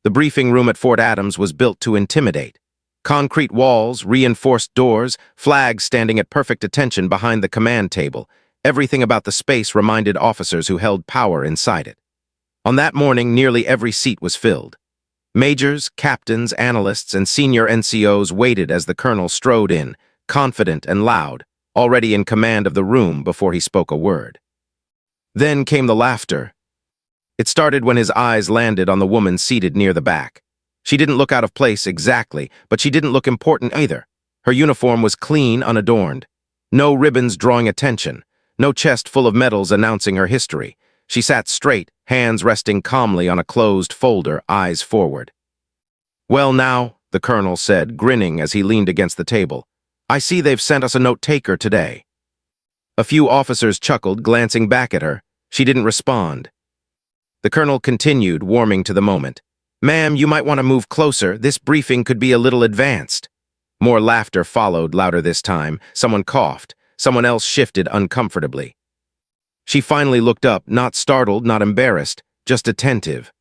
The briefing room at Fort Adams was built to intimidate. Concrete walls, reinforced doors, flags standing at perfect attention behind the command table. Everything about the space reminded officers who held power inside it. On that morning, nearly every seat was filled. Majors, captains, analysts, and senior NCOs waited as the colonel strode in, confident and loud, already in command of the room before he spoke a word. Then came the laughter. It started when his eyes landed on the woman seated near the back. She didn't look out of place exactly, but she didn't look important either. Her uniform was clean, unadorned. No ribbons drawing attention, no chest full of medals announcing her history. She sat straight, hands resting calmly on a closed folder, eyes forward. "Well now," the colonel said, grinning as he leaned against the table, "I see they've sent us a note-taker today." A few officers chuckled, glancing back at her. She didn't respond. The colonel continued, warming to the moment. "Ma'am, you might want to move closer. This briefing could be a little advanced." More laughter followed, louder this time. Someone coughed. Someone else shifted uncomfortably. She finally looked up, not startled, not embarrassed, just attentive.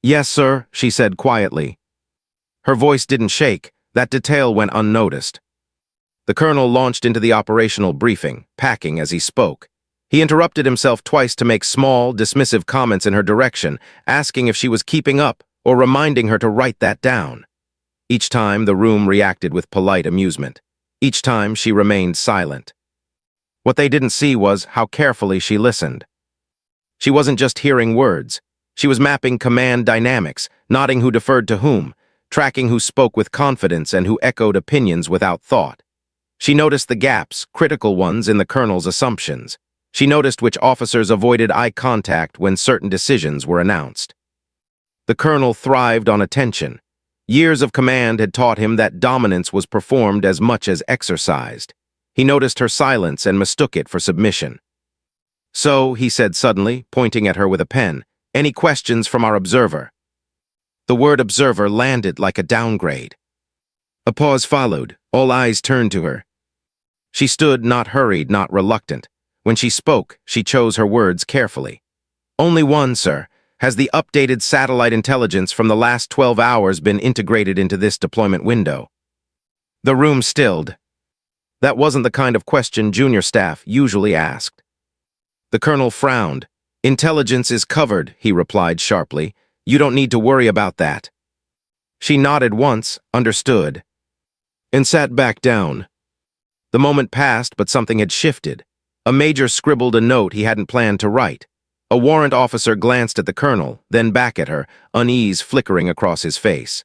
"Yes, sir," she said quietly. Her voice didn't shake. That detail went unnoticed. The colonel launched into the operational briefing, packing as he spoke. He interrupted himself twice to make small, dismissive comments in her direction, asking if she was keeping up or reminding her to write that down. Each time, the room reacted with polite amusement. Each time, she remained silent. What they didn't see was how carefully she listened. She wasn't just hearing words. She was mapping command dynamics, nodding who deferred to whom, tracking who spoke with confidence and who echoed opinions without thought. She noticed the gaps, critical ones, in the colonel's assumptions. She noticed which officers avoided eye contact when certain decisions were announced. The colonel thrived on attention. Years of command had taught him that dominance was performed as much as exercised. He noticed her silence and mistook it for submission. "So," he said suddenly, pointing at her with a pen, "any questions from our observer?" The word observer landed like a downgrade. A pause followed. All eyes turned to her. She stood, not hurried, not reluctant. When she spoke, she chose her words carefully. "Only one, sir. Has the updated satellite intelligence from the last 12 hours been integrated into this deployment window?" The room stilled. That wasn't the kind of question junior staff usually asked. The colonel frowned. "Intelligence is covered," he replied sharply. "You don't need to worry about that." She nodded once, understood, and sat back down. The moment passed, but something had shifted. A major scribbled a note he hadn't planned to write. A warrant officer glanced at the colonel, then back at her, unease flickering across his face.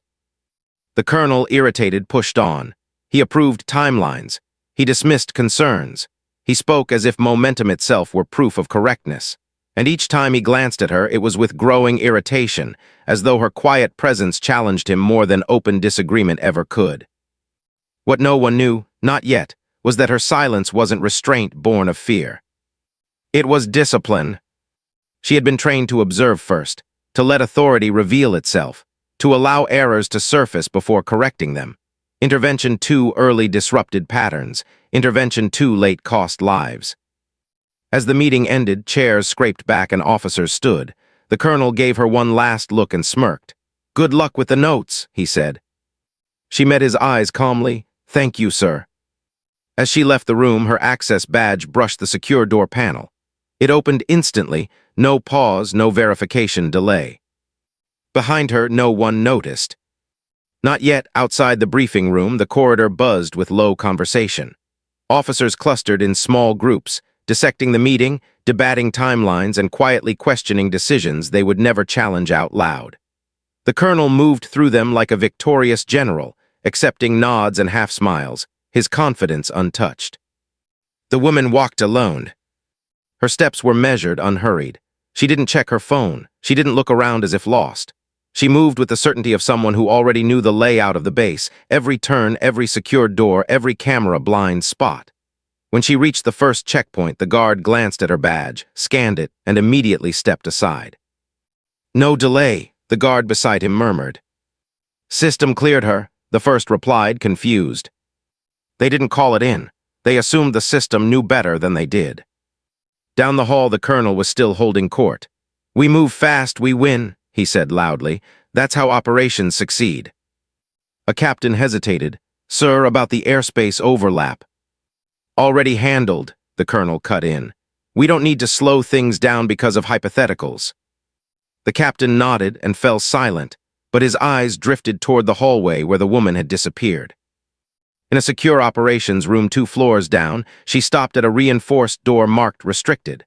The colonel, irritated, pushed on. He approved timelines. He dismissed concerns. He spoke as if momentum itself were proof of correctness. And each time he glanced at her, it was with growing irritation, as though her quiet presence challenged him more than open disagreement ever could. What no one knew, not yet, was that her silence wasn't restraint born of fear. It was discipline. She had been trained to observe first, to let authority reveal itself, to allow errors to surface before correcting them. Intervention too early disrupted patterns. Intervention too late cost lives. As the meeting ended, chairs scraped back and officers stood. The colonel gave her one last look and smirked. "Good luck with the notes," he said. She met his eyes calmly. "Thank you, sir." As she left the room, her access badge brushed the secure door panel. It opened instantly, no pause, no verification delay. Behind her, no one noticed. Not yet, outside the briefing room, the corridor buzzed with low conversation. Officers clustered in small groups, dissecting the meeting, debating timelines, and quietly questioning decisions they would never challenge out loud. The colonel moved through them like a victorious general, accepting nods and half-smiles, his confidence untouched. The woman walked alone. Her steps were measured, unhurried. She didn't check her phone. She didn't look around as if lost. She moved with the certainty of someone who already knew the layout of the base, every turn, every secured door, every camera blind spot. When she reached the first checkpoint, the guard glanced at her badge, scanned it, and immediately stepped aside. "No delay," the guard beside him murmured. "System cleared her," the first replied, confused. They didn't call it in. They assumed the system knew better than they did. Down the hall, the colonel was still holding court. "We move fast, we win," he said loudly. That's how operations succeed. A captain hesitated. Sir, about the airspace overlap. Already handled, the colonel cut in. We don't need to slow things down because of hypotheticals. The captain nodded and fell silent, but his eyes drifted toward the hallway where the woman had disappeared. In a secure operations room 2 floors down, she stopped at a reinforced door marked restricted.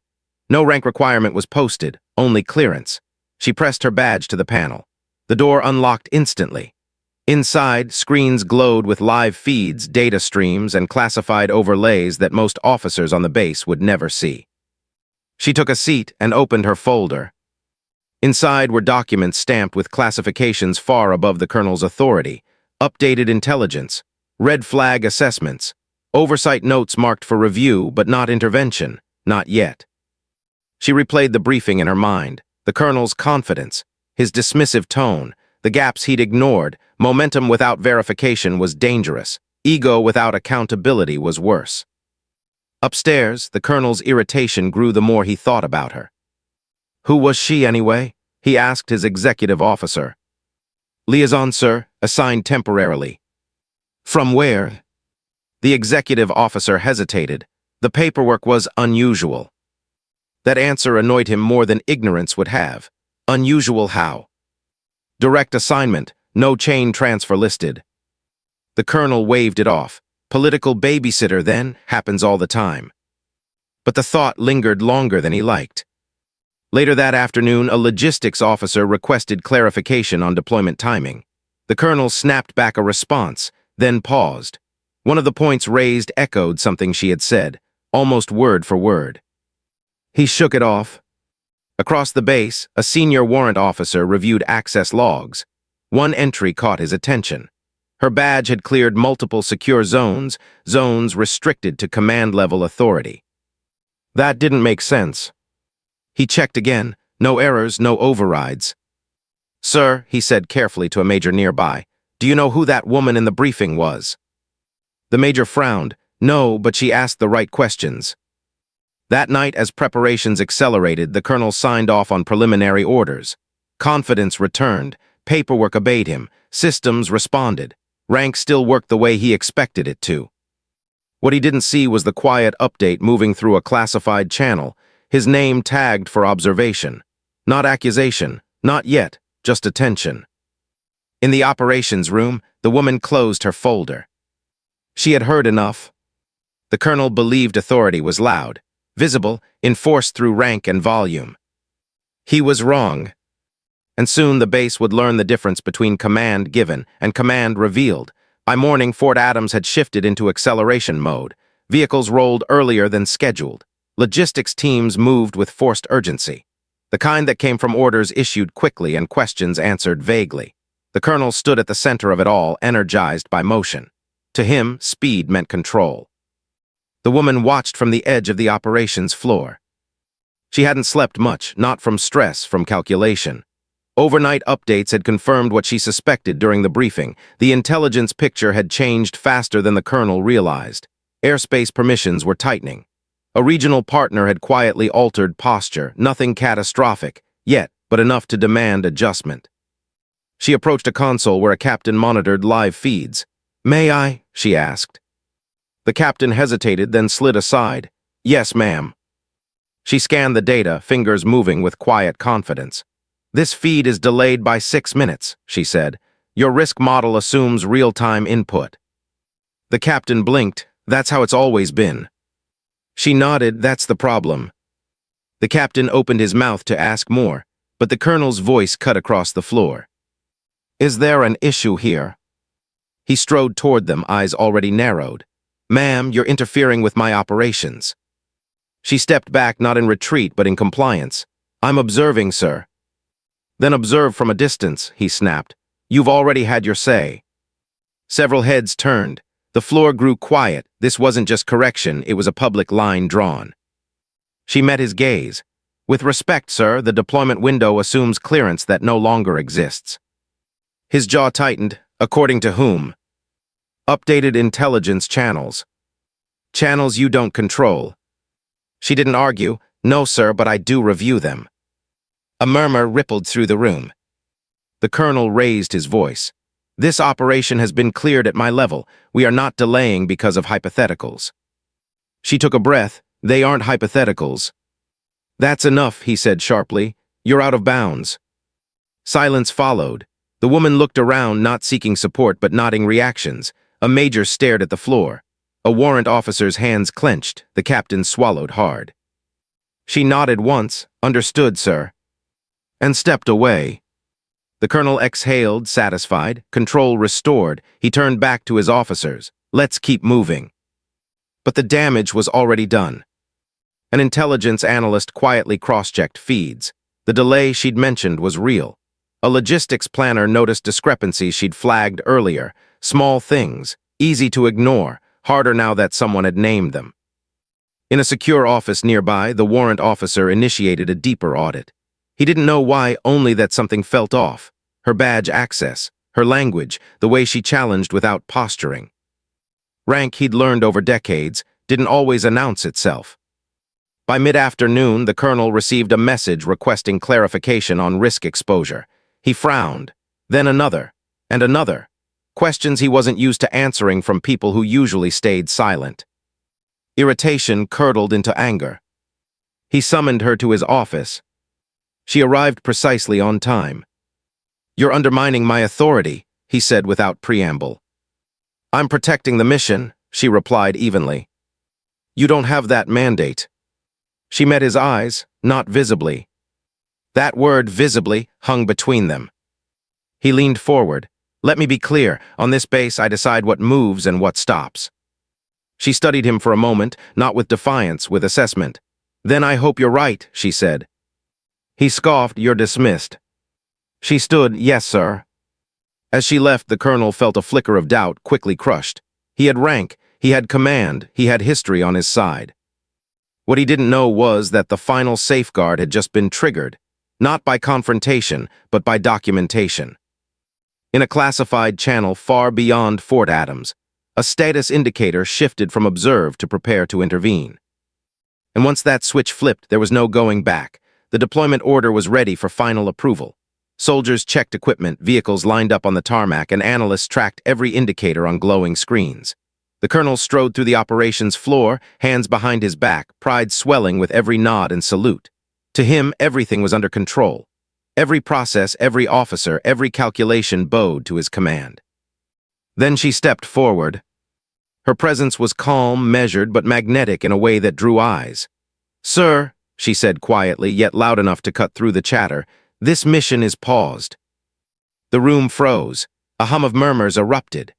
No rank requirement was posted, only clearance. She pressed her badge to the panel. The door unlocked instantly. Inside, screens glowed with live feeds, data streams, and classified overlays that most officers on the base would never see. She took a seat and opened her folder. Inside were documents stamped with classifications far above the colonel's authority, updated intelligence, red flag assessments, oversight notes marked for review but not intervention, not yet. She replayed the briefing in her mind, the colonel's confidence, his dismissive tone, the gaps he'd ignored. Momentum without verification was dangerous. Ego without accountability was worse. Upstairs, the colonel's irritation grew the more he thought about her. Who was she, anyway? He asked his executive officer. Liaison, sir, assigned temporarily. From where? The executive officer hesitated. The paperwork was unusual. That answer annoyed him more than ignorance would have. Unusual how? Direct assignment, no chain transfer listed. The colonel waved it off. Political babysitter, then, happens all the time. But the thought lingered longer than he liked. Later that afternoon, a logistics officer requested clarification on deployment timing. The colonel snapped back a response, then paused. One of the points raised echoed something she had said, almost word for word. He shook it off. Across the base, a senior warrant officer reviewed access logs. One entry caught his attention. Her badge had cleared multiple secure zones, zones restricted to command-level authority. That didn't make sense. He checked again. No errors, no overrides. Sir, he said carefully to a major nearby, do you know who that woman in the briefing was? The major frowned. No, but she asked the right questions. That night, as preparations accelerated, the colonel signed off on preliminary orders. Confidence returned. Paperwork obeyed him. Systems responded. Rank still worked the way he expected it to. What he didn't see was the quiet update moving through a classified channel, his name tagged for observation. Not accusation, not yet, just attention. In the operations room, the woman closed her folder. She had heard enough. The colonel believed authority was loud, visible, enforced through rank and volume. He was wrong. And soon the base would learn the difference between command given and command revealed. By morning, Fort Adams had shifted into acceleration mode. Vehicles rolled earlier than scheduled. Logistics teams moved with forced urgency. The kind that came from orders issued quickly and questions answered vaguely. The colonel stood at the center of it all, energized by motion. To him, speed meant control. The woman watched from the edge of the operations floor. She hadn't slept much, not from stress, from calculation. Overnight updates had confirmed what she suspected during the briefing. The intelligence picture had changed faster than the colonel realized. Airspace permissions were tightening. A regional partner had quietly altered posture, nothing catastrophic, yet, but enough to demand adjustment. She approached a console where a captain monitored live feeds. "May I?" she asked. The captain hesitated, then slid aside. "Yes, ma'am." She scanned the data, fingers moving with quiet confidence. "This feed is delayed by 6 minutes," she said. "Your risk model assumes real-time input." The captain blinked. "That's how it's always been." She nodded. "That's the problem." The captain opened his mouth to ask more, but the colonel's voice cut across the floor. "Is there an issue here?" He strode toward them, eyes already narrowed. "Ma'am, you're interfering with my operations." She stepped back, not in retreat, but in compliance. "I'm observing, sir." "Then observe from a distance," he snapped. "You've already had your say." Several heads turned. The floor grew quiet. This wasn't just correction, it was a public line drawn. She met his gaze. "With respect, sir, the deployment window assumes clearance that no longer exists." His jaw tightened. "According to whom?" "Updated intelligence channels." "Channels you don't control." She didn't argue. "No, sir, but I do review them." A murmur rippled through the room. The colonel raised his voice. This operation has been cleared at my level. We are not delaying because of hypotheticals. She took a breath. They aren't hypotheticals. That's enough, he said sharply. You're out of bounds. Silence followed. The woman looked around, not seeking support but nodding reactions. A major stared at the floor. A warrant officer's hands clenched. The captain swallowed hard. She nodded once. Understood, sir. And stepped away. The colonel exhaled, satisfied. Control restored. He turned back to his officers. Let's keep moving. But the damage was already done. An intelligence analyst quietly cross-checked feeds. The delay she'd mentioned was real. A logistics planner noticed discrepancies she'd flagged earlier. Small things, easy to ignore, harder now that someone had named them. In a secure office nearby, the warrant officer initiated a deeper audit. He didn't know why, only that something felt off. Her badge access, her language, the way she challenged without posturing. Rank he'd learned over decades didn't always announce itself. By mid-afternoon, the colonel received a message requesting clarification on risk exposure. He frowned, then another, and another. Questions he wasn't used to answering from people who usually stayed silent. Irritation curdled into anger. He summoned her to his office. She arrived precisely on time. You're undermining my authority, he said without preamble. I'm protecting the mission, she replied evenly. You don't have that mandate. She met his eyes, not visibly. That word, visibly, hung between them. He leaned forward. Let me be clear, on this base I decide what moves and what stops. She studied him for a moment, not with defiance, with assessment. Then I hope you're right, she said. He scoffed, you're dismissed. She stood, yes, sir. As she left, the colonel felt a flicker of doubt, quickly crushed. He had rank, he had command, he had history on his side. What he didn't know was that the final safeguard had just been triggered, not by confrontation, but by documentation. In a classified channel far beyond Fort Adams, a status indicator shifted from observe to prepare to intervene. And once that switch flipped, there was no going back. The deployment order was ready for final approval. Soldiers checked equipment, vehicles lined up on the tarmac, and analysts tracked every indicator on glowing screens. The colonel strode through the operations floor, hands behind his back, pride swelling with every nod and salute. To him, everything was under control. Every process, every officer, every calculation bowed to his command. Then she stepped forward. Her presence was calm, measured, but magnetic in a way that drew eyes. Sir, she said quietly, yet loud enough to cut through the chatter, this mission is paused. The room froze. A hum of murmurs erupted.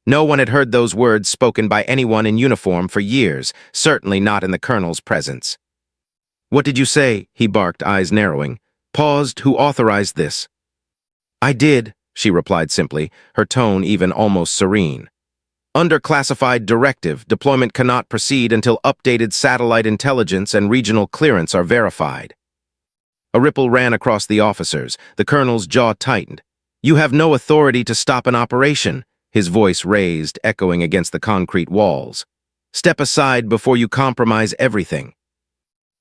No one had heard those words spoken by anyone in uniform for years, certainly not in the colonel's presence. What did you say? He barked, eyes narrowing. Paused, who authorized this? I did, she replied simply, her tone even almost serene. Under classified directive, deployment cannot proceed until updated satellite intelligence and regional clearance are verified. A ripple ran across the officers. The colonel's jaw tightened. You have no authority to stop an operation, his voice raised, echoing against the concrete walls. Step aside before you compromise everything.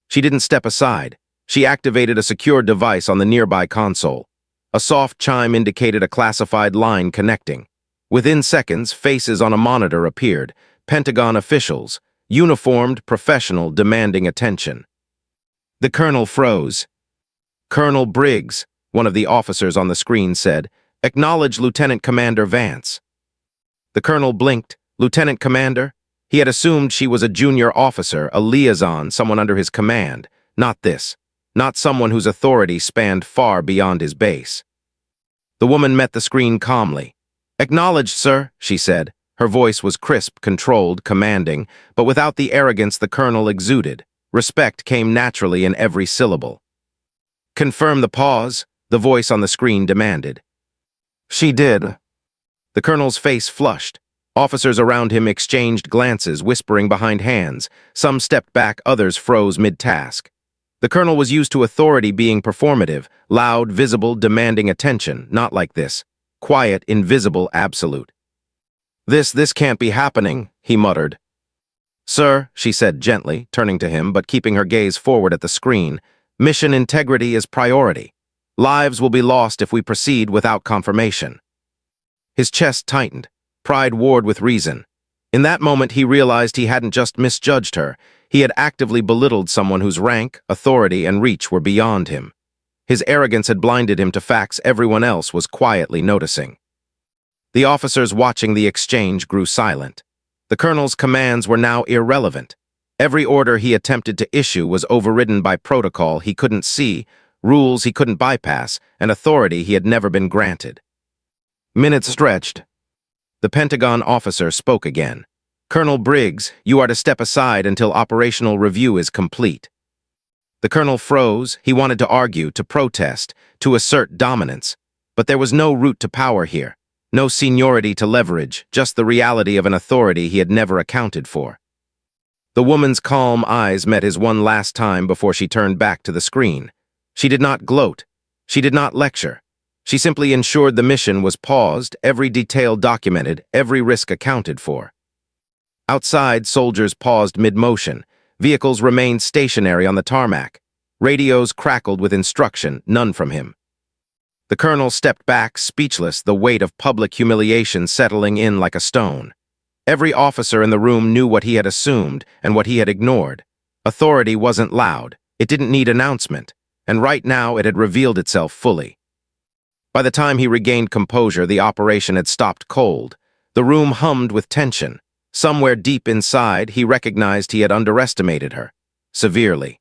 She didn't step aside. She activated a secure device on the nearby console. A soft chime indicated a classified line connecting. Within seconds, faces on a monitor appeared. Pentagon officials, uniformed, professional, demanding attention. The colonel froze. Colonel Briggs, one of the officers on the screen said, acknowledge Lieutenant Commander Vance. The colonel blinked. Lieutenant Commander? He had assumed she was a junior officer, a liaison, someone under his command. Not this. Not someone whose authority spanned far beyond his base. The woman met the screen calmly. Acknowledged, sir, she said. Her voice was crisp, controlled, commanding, but without the arrogance the colonel exuded. Respect came naturally in every syllable. Confirm the pause, the voice on the screen demanded. She did. The colonel's face flushed. Officers around him exchanged glances, whispering behind hands. Some stepped back, others froze mid-task. The colonel was used to authority being performative, loud, visible, demanding attention, not like this. Quiet, invisible, absolute. This can't be happening, he muttered. Sir, she said gently, turning to him but keeping her gaze forward at the screen, mission integrity is priority. Lives will be lost if we proceed without confirmation. His chest tightened. Pride warred with reason. In that moment, he realized he hadn't just misjudged her. He had actively belittled someone whose rank, authority, and reach were beyond him. His arrogance had blinded him to facts everyone else was quietly noticing. The officers watching the exchange grew silent. The colonel's commands were now irrelevant. Every order he attempted to issue was overridden by protocol he couldn't see, rules he couldn't bypass, and authority he had never been granted. Minutes stretched. The Pentagon officer spoke again. "Colonel Briggs, you are to step aside until operational review is complete." The colonel froze. He wanted to argue, to protest, to assert dominance. But there was no route to power here. No seniority to leverage, just the reality of an authority he had never accounted for. The woman's calm eyes met his one last time before she turned back to the screen. She did not gloat. She did not lecture. She simply ensured the mission was paused, every detail documented, every risk accounted for. Outside, soldiers paused mid-motion. Vehicles remained stationary on the tarmac. Radios crackled with instruction, none from him. The colonel stepped back, speechless, the weight of public humiliation settling in like a stone. Every officer in the room knew what he had assumed and what he had ignored. Authority wasn't loud. It didn't need announcement. And right now it had revealed itself fully. By the time he regained composure, the operation had stopped cold. The room hummed with tension. Somewhere deep inside, he recognized he had underestimated her, severely.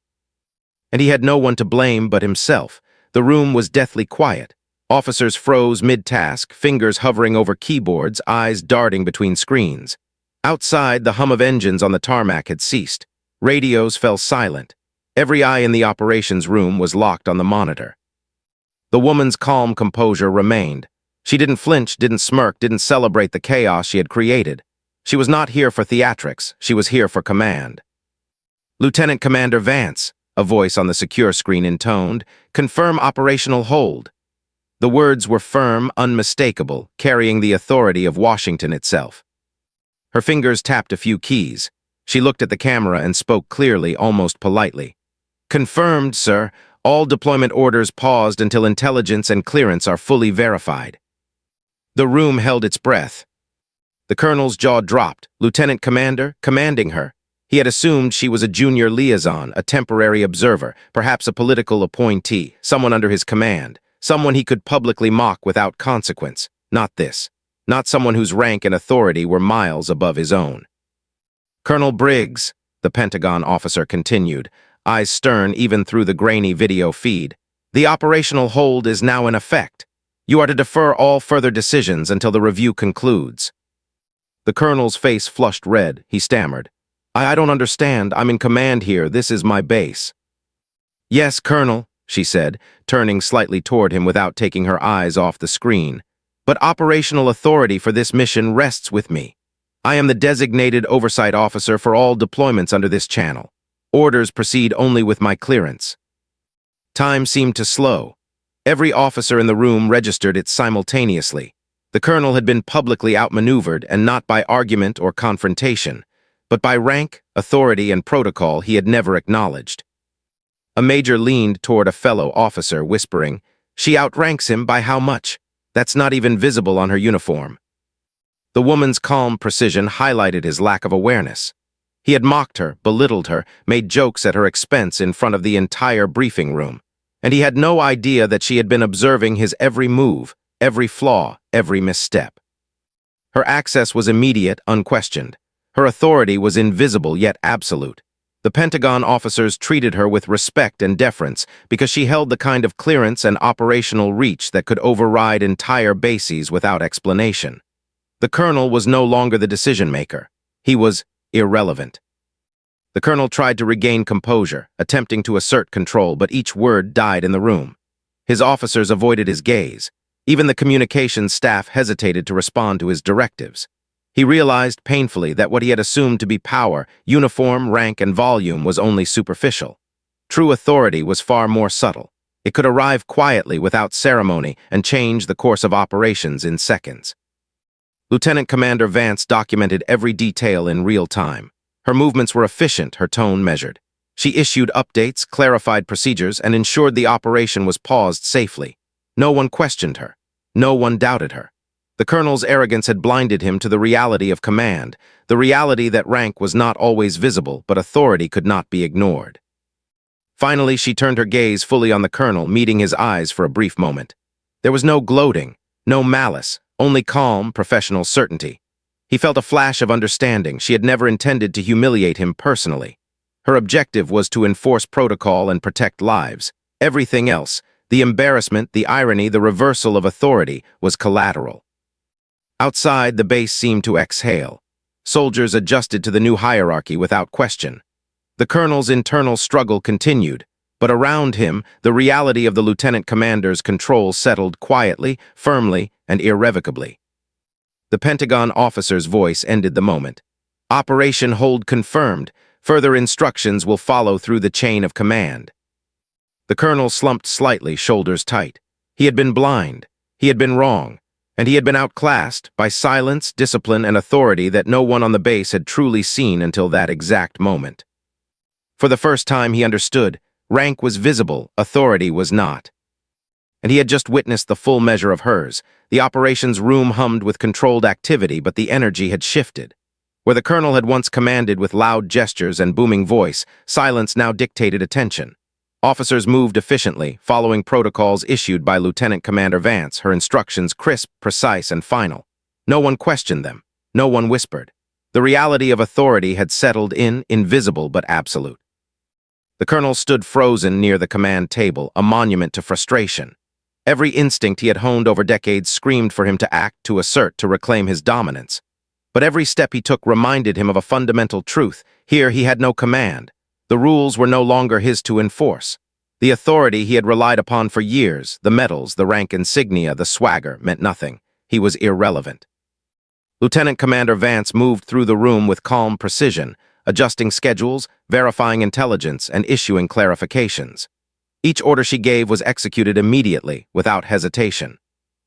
And he had no one to blame but himself. The room was deathly quiet. Officers froze mid-task, fingers hovering over keyboards, eyes darting between screens. Outside, the hum of engines on the tarmac had ceased. Radios fell silent. Every eye in the operations room was locked on the monitor. The woman's calm composure remained. She didn't flinch, didn't smirk, didn't celebrate the chaos she had created. She was not here for theatrics. She was here for command. "Lieutenant Commander Vance," a voice on the secure screen intoned, "confirm operational hold." The words were firm, unmistakable, carrying the authority of Washington itself. Her fingers tapped a few keys. She looked at the camera and spoke clearly, almost politely. "Confirmed, sir. All deployment orders paused until intelligence and clearance are fully verified." The room held its breath. The colonel's jaw dropped. Lieutenant Commander, commanding her. He had assumed she was a junior liaison, a temporary observer, perhaps a political appointee, someone under his command, someone he could publicly mock without consequence. Not this. Not someone whose rank and authority were miles above his own. "Colonel Briggs," the Pentagon officer continued, eyes stern even through the grainy video feed, "the operational hold is now in effect. You are to defer all further decisions until the review concludes." The colonel's face flushed red. He stammered. I don't understand. I'm in command here. This is my base." "Yes, Colonel," she said, turning slightly toward him without taking her eyes off the screen. "But operational authority for this mission rests with me. I am the designated oversight officer for all deployments under this channel. Orders proceed only with my clearance." Time seemed to slow. Every officer in the room registered it simultaneously. The colonel had been publicly outmaneuvered, and not by argument or confrontation, but by rank, authority, and protocol he had never acknowledged. A major leaned toward a fellow officer, whispering, "She outranks him by how much? That's not even visible on her uniform." The woman's calm precision highlighted his lack of awareness. He had mocked her, belittled her, made jokes at her expense in front of the entire briefing room, and he had no idea that she had been observing his every move, every flaw, every misstep. Her access was immediate, unquestioned. Her authority was invisible yet absolute. The Pentagon officers treated her with respect and deference because she held the kind of clearance and operational reach that could override entire bases without explanation. The colonel was no longer the decision-maker. He was irrelevant. The colonel tried to regain composure, attempting to assert control, but each word died in the room. His officers avoided his gaze. Even the communications staff hesitated to respond to his directives. He realized painfully that what he had assumed to be power, uniform, rank, and volume was only superficial. True authority was far more subtle. It could arrive quietly without ceremony and change the course of operations in seconds. Lieutenant Commander Vance documented every detail in real time. Her movements were efficient, her tone measured. She issued updates, clarified procedures, and ensured the operation was paused safely. No one questioned her. No one doubted her. The colonel's arrogance had blinded him to the reality of command, the reality that rank was not always visible, but authority could not be ignored. Finally, she turned her gaze fully on the colonel, meeting his eyes for a brief moment. There was no gloating, no malice, only calm, professional certainty. He felt a flash of understanding. She had never intended to humiliate him personally. Her objective was to enforce protocol and protect lives. Everything else, the embarrassment, the irony, the reversal of authority, was collateral. Outside, the base seemed to exhale. Soldiers adjusted to the new hierarchy without question. The colonel's internal struggle continued, but around him, the reality of the lieutenant commander's control settled quietly, firmly, and irrevocably. The Pentagon officer's voice ended the moment. Operation Hold confirmed. Further instructions will follow through the chain of command. The colonel slumped slightly, shoulders tight. He had been blind. He had been wrong. And he had been outclassed by silence, discipline, and authority that no one on the base had truly seen until that exact moment. For the first time, he understood. Rank was visible, authority was not. And he had just witnessed the full measure of hers. The operations room hummed with controlled activity, but the energy had shifted. Where the colonel had once commanded with loud gestures and booming voice, silence now dictated attention. Officers moved efficiently, following protocols issued by Lieutenant Commander Vance, her instructions crisp, precise, and final. No one questioned them. No one whispered. The reality of authority had settled in, invisible but absolute. The colonel stood frozen near the command table, a monument to frustration. Every instinct he had honed over decades screamed for him to act, to assert, to reclaim his dominance. But every step he took reminded him of a fundamental truth. Here he had no command. The rules were no longer his to enforce. The authority he had relied upon for years, the medals, the rank insignia, the swagger, meant nothing. He was irrelevant. Lieutenant Commander Vance moved through the room with calm precision, adjusting schedules, verifying intelligence, and issuing clarifications. Each order she gave was executed immediately, without hesitation.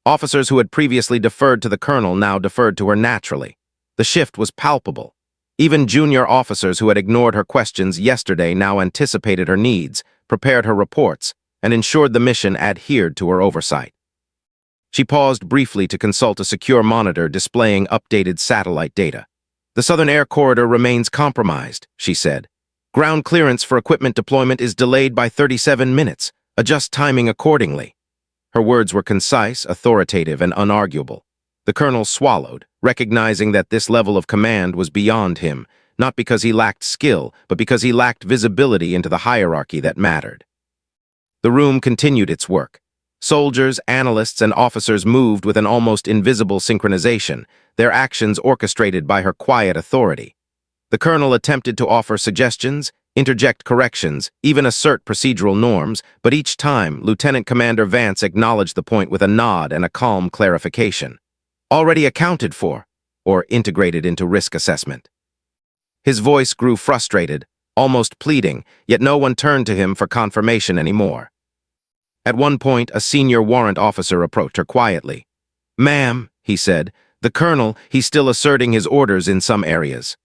Officers who had previously deferred to the colonel now deferred to her naturally. The shift was palpable. Even junior officers who had ignored her questions yesterday now anticipated her needs, prepared her reports, and ensured the mission adhered to her oversight. She paused briefly to consult a secure monitor displaying updated satellite data. "The Southern Air Corridor remains compromised," she said. "Ground clearance for equipment deployment is delayed by 37 minutes. Adjust timing accordingly." Her words were concise, authoritative, and unarguable. The colonel swallowed, recognizing that this level of command was beyond him, not because he lacked skill, but because he lacked visibility into the hierarchy that mattered. The room continued its work. Soldiers, analysts, and officers moved with an almost invisible synchronization, their actions orchestrated by her quiet authority. The colonel attempted to offer suggestions, interject corrections, even assert procedural norms, but each time, Lieutenant Commander Vance acknowledged the point with a nod and a calm clarification. "Already accounted for," or integrated into risk assessment. His voice grew frustrated, almost pleading, yet no one turned to him for confirmation anymore. At one point, a senior warrant officer approached her quietly. "Ma'am," he said, "the colonel, he's still asserting his orders in some areas."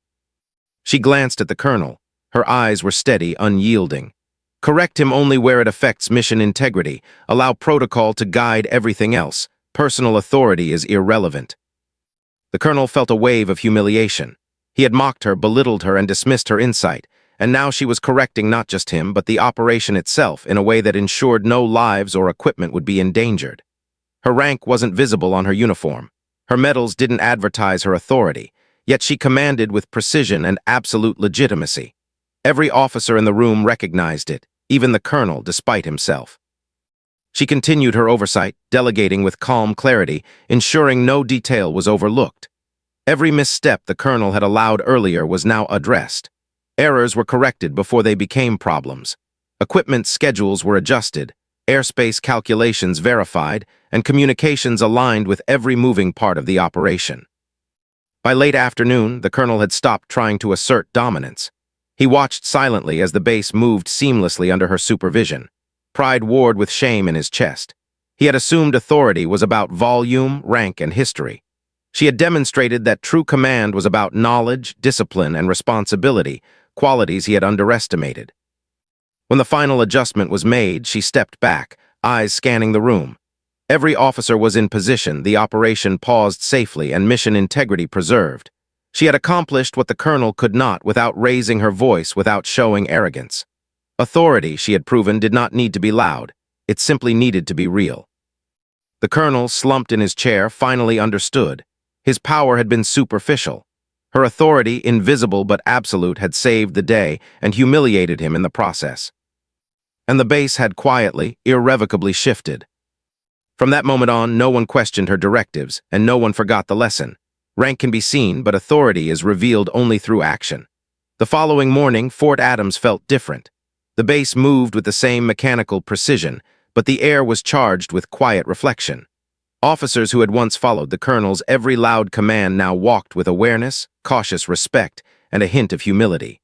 She glanced at the colonel. Her eyes were steady, unyielding. "Correct him only where it affects mission integrity. Allow protocol to guide everything else. Personal authority is irrelevant." The colonel felt a wave of humiliation. He had mocked her, belittled her, and dismissed her insight, and now she was correcting not just him, but the operation itself in a way that ensured no lives or equipment would be endangered. Her rank wasn't visible on her uniform. Her medals didn't advertise her authority, yet she commanded with precision and absolute legitimacy. Every officer in the room recognized it, even the colonel, despite himself. She continued her oversight, delegating with calm clarity, ensuring no detail was overlooked. Every misstep the colonel had allowed earlier was now addressed. Errors were corrected before they became problems. Equipment schedules were adjusted, airspace calculations verified, and communications aligned with every moving part of the operation. By late afternoon, the colonel had stopped trying to assert dominance. He watched silently as the base moved seamlessly under her supervision. Pride warred with shame in his chest. He had assumed authority was about volume, rank, and history. She had demonstrated that true command was about knowledge, discipline, and responsibility, qualities he had underestimated. When the final adjustment was made, she stepped back, eyes scanning the room. Every officer was in position, the operation paused safely, and mission integrity preserved. She had accomplished what the colonel could not without raising her voice, without showing arrogance. Authority, she had proven, did not need to be loud. It simply needed to be real. The colonel, slumped in his chair, finally understood. His power had been superficial. Her authority, invisible but absolute, had saved the day and humiliated him in the process. And the base had quietly, irrevocably shifted. From that moment on, no one questioned her directives, and no one forgot the lesson. Rank can be seen, but authority is revealed only through action. The following morning, Fort Adams felt different. The base moved with the same mechanical precision, but the air was charged with quiet reflection. Officers who had once followed the colonel's every loud command now walked with awareness, cautious respect, and a hint of humility.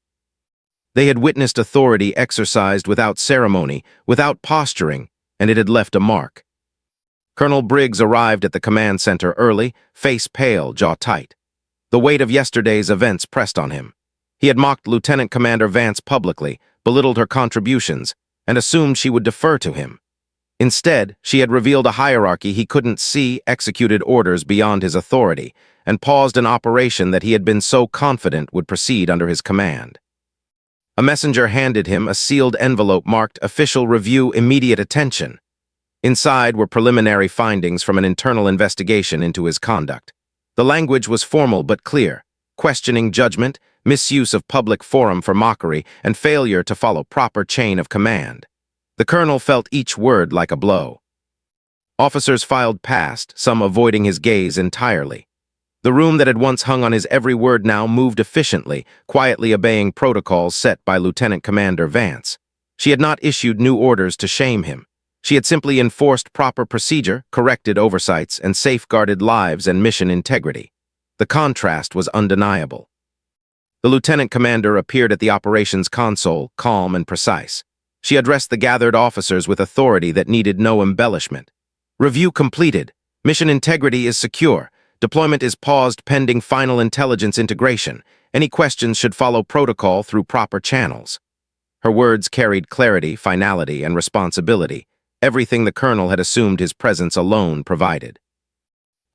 They had witnessed authority exercised without ceremony, without posturing, and it had left a mark. Colonel Briggs arrived at the command center early, face pale, jaw tight. The weight of yesterday's events pressed on him. He had mocked Lieutenant Commander Vance publicly, belittled her contributions, and assumed she would defer to him. Instead, she had revealed a hierarchy he couldn't see, executed orders beyond his authority, and paused an operation that he had been so confident would proceed under his command. A messenger handed him a sealed envelope marked "Official Review, Immediate Attention." Inside were preliminary findings from an internal investigation into his conduct. The language was formal but clear, questioning judgment, misuse of public forum for mockery, and failure to follow proper chain of command. The colonel felt each word like a blow. Officers filed past, some avoiding his gaze entirely. The room that had once hung on his every word now moved efficiently, quietly obeying protocols set by Lieutenant Commander Vance. She had not issued new orders to shame him. She had simply enforced proper procedure, corrected oversights, and safeguarded lives and mission integrity. The contrast was undeniable. The lieutenant commander appeared at the operations console, calm and precise. She addressed the gathered officers with authority that needed no embellishment. Review completed. Mission integrity is secure. Deployment is paused pending final intelligence integration. Any questions should follow protocol through proper channels. Her words carried clarity, finality, and responsibility. Everything the colonel had assumed his presence alone provided.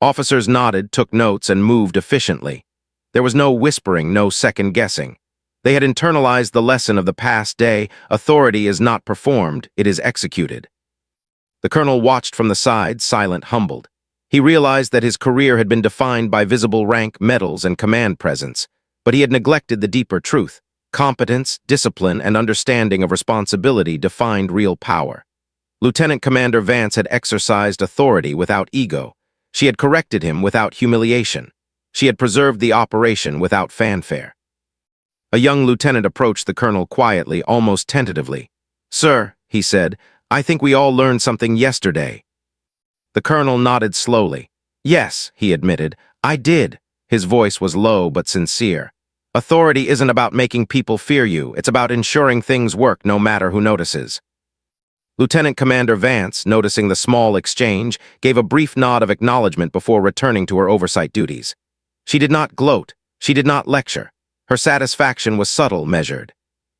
Officers nodded, took notes, and moved efficiently. There was no whispering, no second-guessing. They had internalized the lesson of the past day: authority is not performed, it is executed. The colonel watched from the side, silent, humbled. He realized that his career had been defined by visible rank, medals, and command presence, but he had neglected the deeper truth. Competence, discipline, and understanding of responsibility defined real power. Lieutenant Commander Vance had exercised authority without ego. She had corrected him without humiliation. She had preserved the operation without fanfare. A young lieutenant approached the colonel quietly, almost tentatively. "Sir," he said, "I think we all learned something yesterday." The colonel nodded slowly. "Yes," he admitted, "I did." His voice was low but sincere. "Authority isn't about making people fear you. It's about ensuring things work no matter who notices." Lieutenant Commander Vance, noticing the small exchange, gave a brief nod of acknowledgement before returning to her oversight duties. She did not gloat. She did not lecture. Her satisfaction was subtle, measured.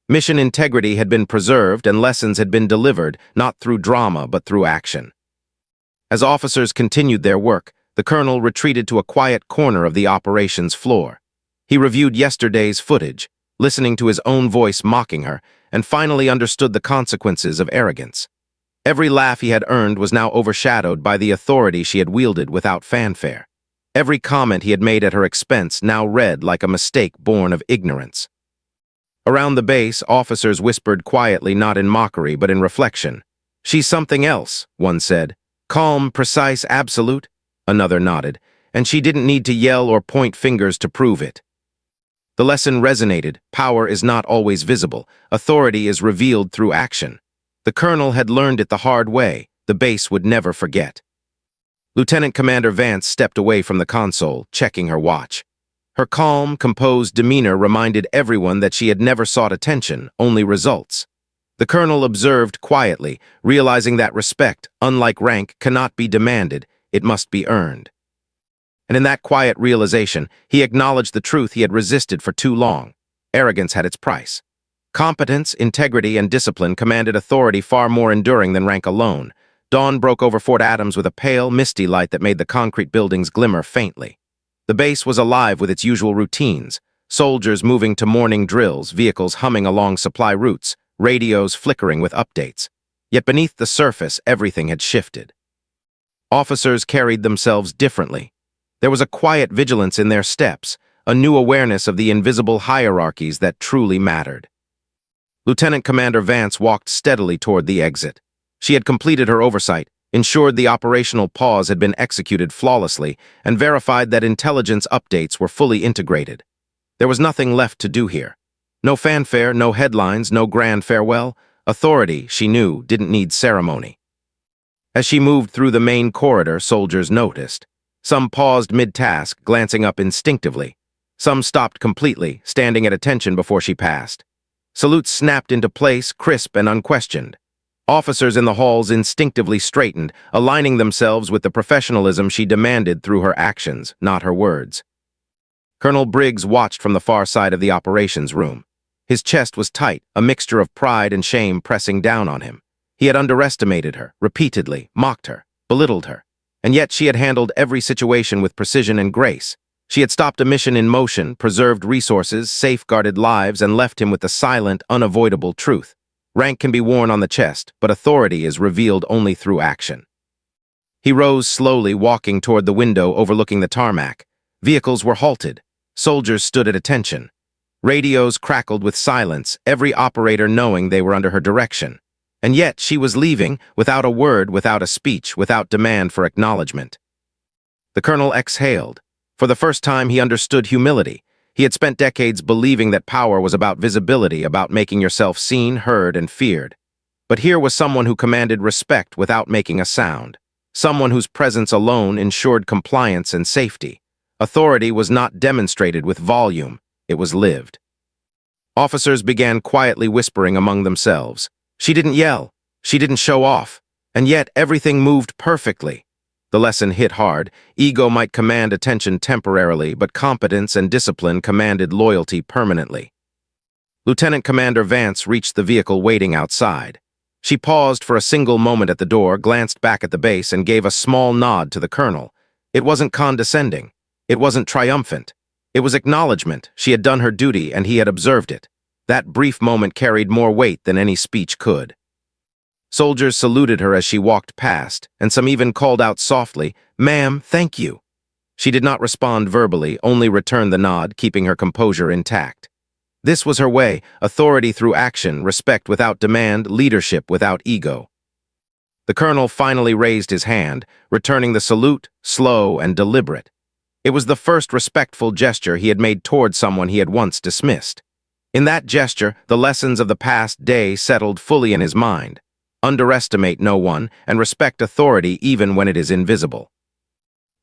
Mission integrity had been preserved and lessons had been delivered, not through drama but through action. As officers continued their work, the colonel retreated to a quiet corner of the operations floor. He reviewed yesterday's footage, listening to his own voice mocking her, and finally understood the consequences of arrogance. Every laugh he had earned was now overshadowed by the authority she had wielded without fanfare. Every comment he had made at her expense now read like a mistake born of ignorance. Around the base, officers whispered quietly, not in mockery but in reflection. "She's something else," one said. "Calm, precise, absolute," another nodded, "and she didn't need to yell or point fingers to prove it." The lesson resonated. Power is not always visible. Authority is revealed through action. The colonel had learned it the hard way. The base would never forget. Lieutenant Commander Vance stepped away from the console, checking her watch. Her calm, composed demeanor reminded everyone that she had never sought attention, only results. The colonel observed quietly, realizing that respect, unlike rank, cannot be demanded, it must be earned. And in that quiet realization, he acknowledged the truth he had resisted for too long. Arrogance had its price. Competence, integrity, and discipline commanded authority far more enduring than rank alone. Dawn broke over Fort Adams with a pale, misty light that made the concrete buildings glimmer faintly. The base was alive with its usual routines, soldiers moving to morning drills, vehicles humming along supply routes, radios flickering with updates. Yet beneath the surface, everything had shifted. Officers carried themselves differently. There was a quiet vigilance in their steps, a new awareness of the invisible hierarchies that truly mattered. Lieutenant Commander Vance walked steadily toward the exit. She had completed her oversight, ensured the operational pause had been executed flawlessly, and verified that intelligence updates were fully integrated. There was nothing left to do here. No fanfare, no headlines, no grand farewell. Authority, she knew, didn't need ceremony. As she moved through the main corridor, soldiers noticed. Some paused mid-task, glancing up instinctively. Some stopped completely, standing at attention before she passed. Salutes snapped into place, crisp and unquestioned. Officers in the halls instinctively straightened, aligning themselves with the professionalism she demanded through her actions, not her words. Colonel Briggs watched from the far side of the operations room. His chest was tight, a mixture of pride and shame pressing down on him. He had underestimated her, repeatedly, mocked her, belittled her. And yet she had handled every situation with precision and grace. She had stopped a mission in motion, preserved resources, safeguarded lives, and left him with the silent, unavoidable truth. Rank can be worn on the chest, but authority is revealed only through action. He rose slowly, walking toward the window overlooking the tarmac. Vehicles were halted. Soldiers stood at attention. Radios crackled with silence, every operator knowing they were under her direction. And yet she was leaving, without a word, without a speech, without demand for acknowledgement. The colonel exhaled. For the first time he understood humility. He had spent decades believing that power was about visibility, about making yourself seen, heard, and feared. But here was someone who commanded respect without making a sound. Someone whose presence alone ensured compliance and safety. Authority was not demonstrated with volume, it was lived. Officers began quietly whispering among themselves. She didn't yell, she didn't show off, and yet everything moved perfectly. The lesson hit hard. Ego might command attention temporarily, but competence and discipline commanded loyalty permanently. Lieutenant Commander Vance reached the vehicle waiting outside. She paused for a single moment at the door, glanced back at the base, and gave a small nod to the colonel. It wasn't condescending. It wasn't triumphant. It was acknowledgement. She had done her duty, and he had observed it. That brief moment carried more weight than any speech could. Soldiers saluted her as she walked past, and some even called out softly, "Ma'am, thank you." She did not respond verbally, only returned the nod, keeping her composure intact. This was her way: authority through action, respect without demand, leadership without ego. The colonel finally raised his hand, returning the salute, slow and deliberate. It was the first respectful gesture he had made toward someone he had once dismissed. In that gesture, the lessons of the past day settled fully in his mind. Underestimate no one, and respect authority even when it is invisible.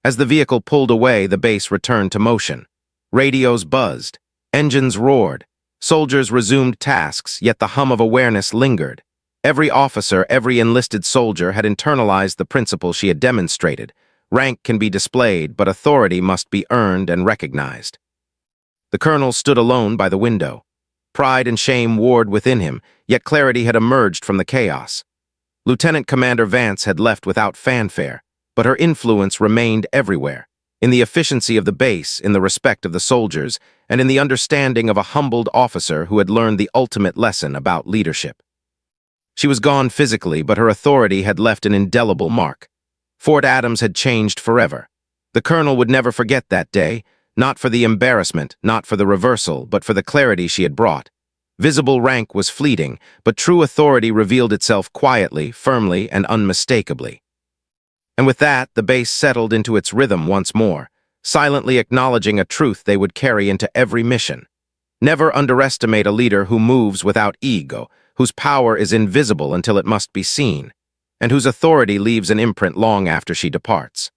As the vehicle pulled away, the base returned to motion. Radios buzzed. Engines roared. Soldiers resumed tasks, yet the hum of awareness lingered. Every officer, every enlisted soldier had internalized the principle she had demonstrated. Rank can be displayed, but authority must be earned and recognized. The colonel stood alone by the window. Pride and shame warred within him, yet clarity had emerged from the chaos. Lieutenant Commander Vance had left without fanfare, but her influence remained everywhere, in the efficiency of the base, in the respect of the soldiers, and in the understanding of a humbled officer who had learned the ultimate lesson about leadership. She was gone physically, but her authority had left an indelible mark. Fort Adams had changed forever. The colonel would never forget that day, not for the embarrassment, not for the reversal, but for the clarity she had brought. Visible rank was fleeting, but true authority revealed itself quietly, firmly, and unmistakably. And with that, the base settled into its rhythm once more, silently acknowledging a truth they would carry into every mission. Never underestimate a leader who moves without ego, whose power is invisible until it must be seen, and whose authority leaves an imprint long after she departs.